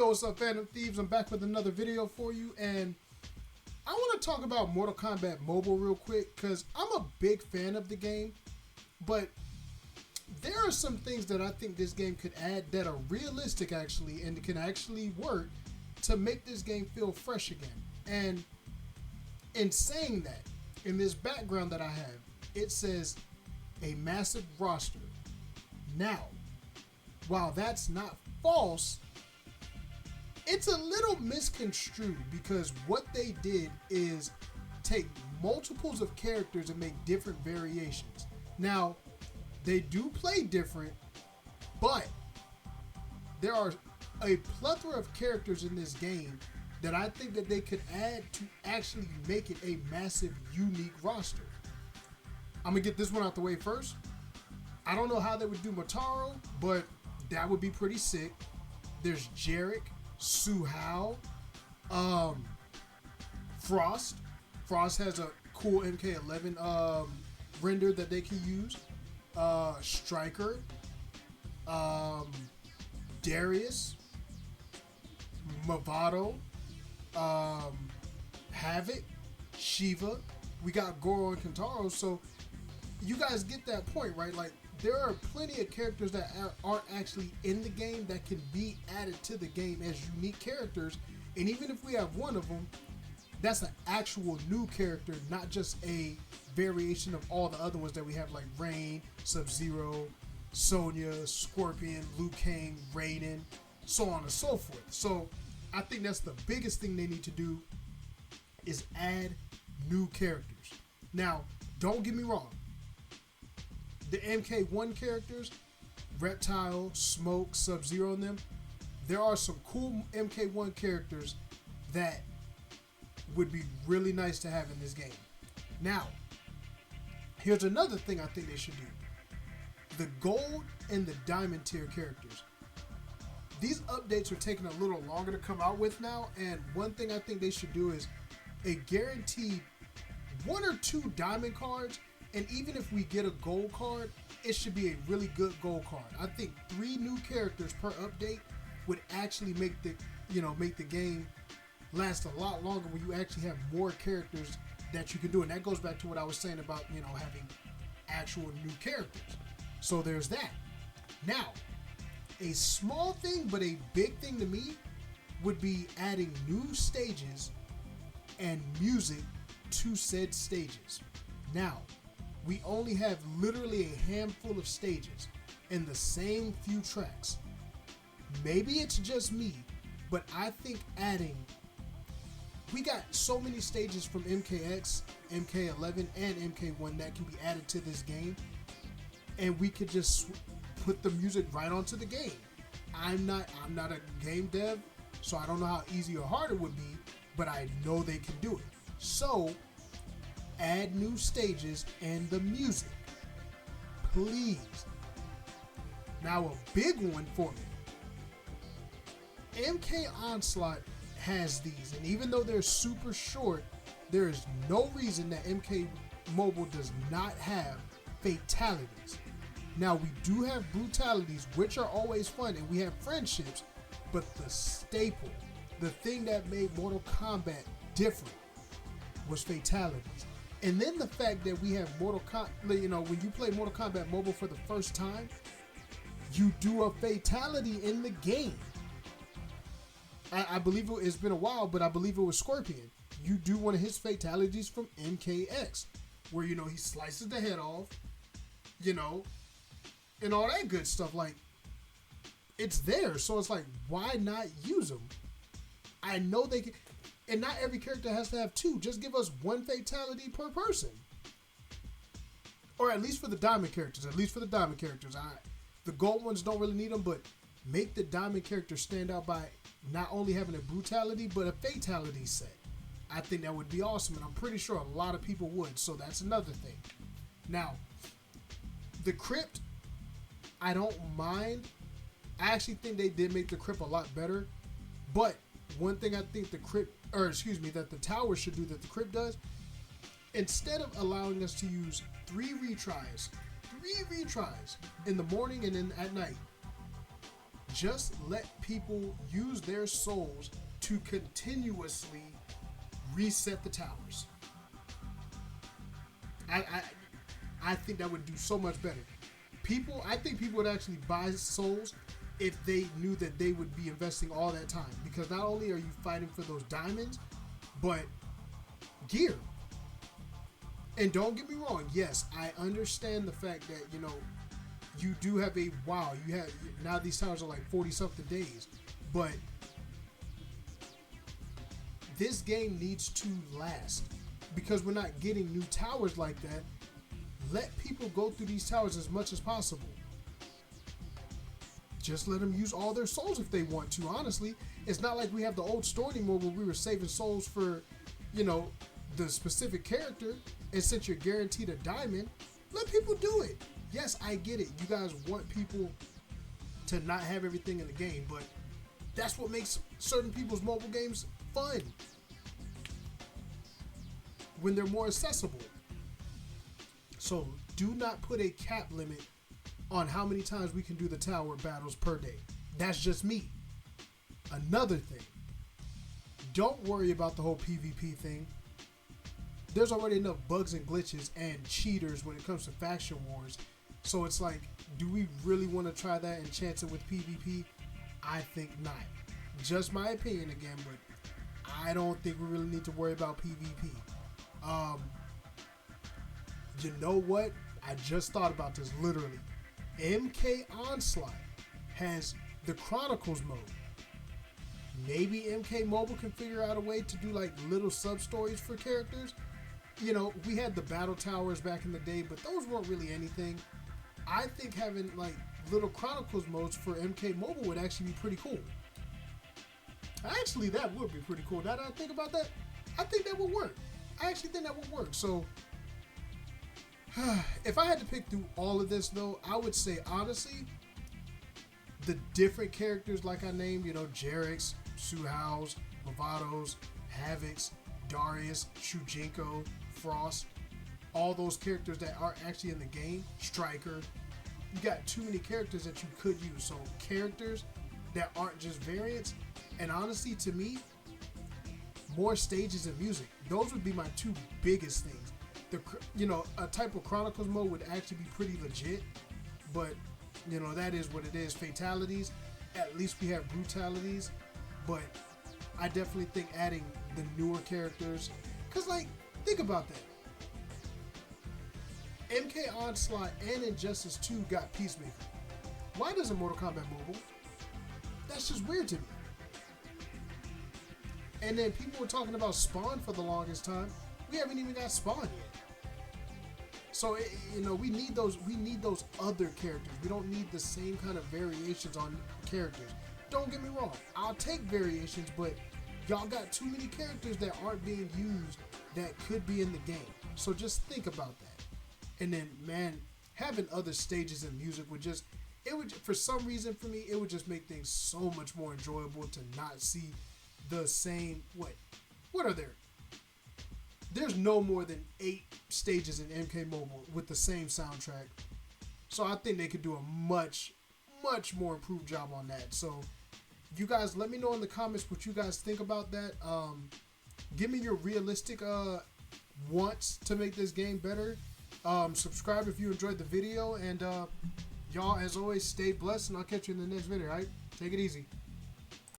Yo, what's up, Phantom Thieves? I'm back with another video for you, and I want to talk about Mortal Kombat Mobile real quick because I'm a big fan of the game, but there are some things that I think this game could add that are realistic actually and can actually work to make this game feel fresh again. And in saying that, in this background that I have, it says a massive roster. Now, while that's not false, it's a little misconstrued because what they did is take multiples of characters and make different variations. Now, they do play different, but there are a plethora of characters in this game that I think that they could add to actually make it a massive, unique roster. I'm gonna get this one out the way first. I don't know how they would do Motaro, but that would be pretty sick. There's Jarek, Suhao, Frost. Frost has a cool MK11 render that they can use. Striker, Darius, Mavado, Havoc, Shiva. We got Goro and Kentaro, so you guys get that point, right? Like, there are plenty of characters that aren't actually in the game that can be added to the game as unique characters, and even if we have one of them, that's an actual new character, not just a variation of all the other ones that we have, like Rain, Sub-Zero, Sonya, Scorpion, Liu Kang, Raiden, so on and so forth. So I think that's the biggest thing they need to do is add new characters. Now, don't get me wrong. The MK1 characters, Reptile, Smoke, Sub-Zero and them, there are some cool MK1 characters that would be really nice to have in this game. Now, here's another thing I think they should do. The gold and the diamond tier characters. These updates are taking a little longer to come out with now, and one thing I think they should do is a guaranteed 1 or 2 diamond cards, and even if we get a gold card, it should be a really good gold card. I think 3 new characters per update would actually make the game last a lot longer when you actually have more characters that you can do. And that goes back to what I was saying about, having actual new characters. So there's that. Now, a small thing but a big thing to me would be adding new stages and music to said stages. Now, we only have literally a handful of stages and the same few tracks. Maybe it's just me, but I think we got so many stages from MKX, MK11, and MK1 that can be added to this game, and we could just put the music right onto the game. I'm not a game dev, so I don't know how easy or hard it would be, but I know they can do it. So, add new stages and the music, please. Now, a big one for me. MK Onslaught has these, and even though they're super short, there is no reason that MK Mobile does not have fatalities. Now, we do have brutalities, which are always fun, and we have friendships, but the staple, the thing that made Mortal Kombat different, was fatalities. And then the fact that we have Mortal Kombat, when you play Mortal Kombat Mobile for the first time, you do a fatality in the game. I believe it's been a while, but I believe it was Scorpion. You do one of his fatalities from MKX, where, he slices the head off, and all that good stuff. Like, it's there, so it's like, why not use them? I know they can, and not every character has to have 2. Just give us 1 fatality per person. Or at least for the diamond characters. The gold ones don't really need them, but make the diamond characters stand out by not only having a brutality, but a fatality set. I think that would be awesome, and I'm pretty sure a lot of people would, so that's another thing. Now, the crypt, I don't mind. I actually think they did make the crypt a lot better, but one thing I think that the tower should do that the crypt does, instead of allowing us to use 3 retries in the morning and then at night, Just let people use their souls to continuously reset the towers. I think that would do so much better. I think people would actually buy souls if they knew that they would be investing all that time, because not only are you fighting for those diamonds, but gear. And don't get me wrong, yes, I understand the fact that, you know, you do have a you have now these towers are like 40 something days, but this game needs to last, because we're not getting new towers like that. Let people go through these towers as much as possible. Just let them use all their souls if they want to. Honestly, it's not like we have the old store anymore where we were saving souls for, you know, the specific character. And since you're guaranteed a diamond, let people do it. Yes, I get it. You guys want people to not have everything in the game, but that's what makes certain people's mobile games fun, when they're more accessible. So do not put a cap limit on how many times we can do the tower battles per day. That's just me. Another thing, don't worry about the whole PvP thing. There's already enough bugs and glitches and cheaters when it comes to faction wars. So it's like, do we really want to try that and chance it with PvP? I think not. Just my opinion again, but I don't think we really need to worry about PvP. You know what? I just thought about this literally. MK Onslaught has the Chronicles mode. Maybe MK Mobile can figure out a way to do like little sub-stories for characters. You know, we had the battle towers back in the day, but those weren't really anything. I think having like little Chronicles modes for MK Mobile would actually be pretty cool. Actually, that would be pretty cool. Now that I think about that, I think that would work. I actually think that would work. So, if I had to pick through all of this, though, I would say, honestly, the different characters like I named, you know, Jarex, Suhaus, Movados, Havocs, Darius, Shujinko, Frost, all those characters that are actually in the game, Striker. You got too many characters that you could use. So, characters that aren't just variants. And honestly, to me, more stages and music. Those would be my two biggest things. You know, a type of Chronicles mode would actually be pretty legit, but you know, that is what it is. Fatalities, at least we have brutalities, but I definitely think adding the newer characters, because like, think about that. MK Onslaught and Injustice 2 got Peacemaker. Why doesn't Mortal Kombat Mobile? That's just weird to me. And then people were talking about Spawn for the longest time. We haven't even got Spawn yet. So, you know, we need those other characters. We don't need the same kind of variations on characters. Don't get me wrong. I'll take variations, but y'all got too many characters that aren't being used that could be in the game. So just think about that. And then, man, having other stages and music would just, for some reason for me, it would just make things so much more enjoyable to not see the same, what are there? There's no more than 8 stages in MK Mobile with the same soundtrack. So I think they could do a much, much more improved job on that. So you guys, let me know in the comments what you guys think about that. Give me your realistic wants to make this game better. Subscribe if you enjoyed the video. And y'all, as always, stay blessed. And I'll catch you in the next video, all right? Take it easy.